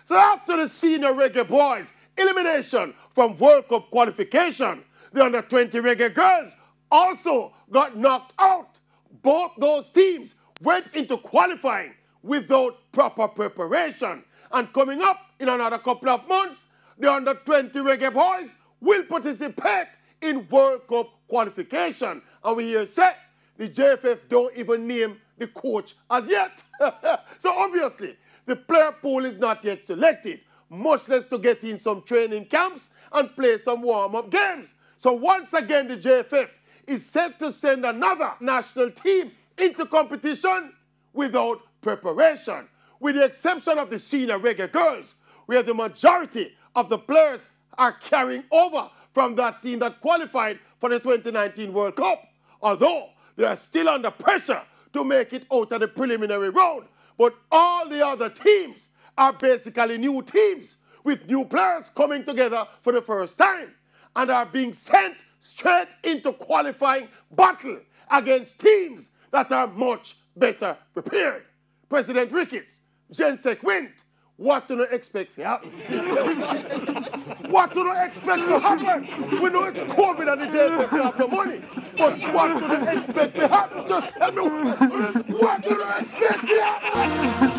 So after the senior reggae boys' elimination from World Cup qualification, the under-20 reggae girls also got knocked out. Both those teams went into qualifying without proper preparation. And coming up in another couple of months, the under-20 reggae boys will participate in World Cup qualification. And we hear say the JFF don't even name the coach as yet. So obviously, the player pool is not yet selected, much less to get in some training camps and play some warm-up games. So once again, the JFF is set to send another national team into competition without preparation, with the exception of the senior reggae girls, where the majority of the players are carrying over from that team that qualified for the 2019 World Cup, although they are still under pressure to make it out of the preliminary round. But all the other teams are basically new teams with new players coming together for the first time and are being sent straight into qualifying battle against teams that are much better prepared. President Ricketts, Gensek Wind, what do you expect to happen? What do you expect to happen? We know it's COVID and the JFF have no money, but what do you expect to happen? Just tell me, what do you expect to happen?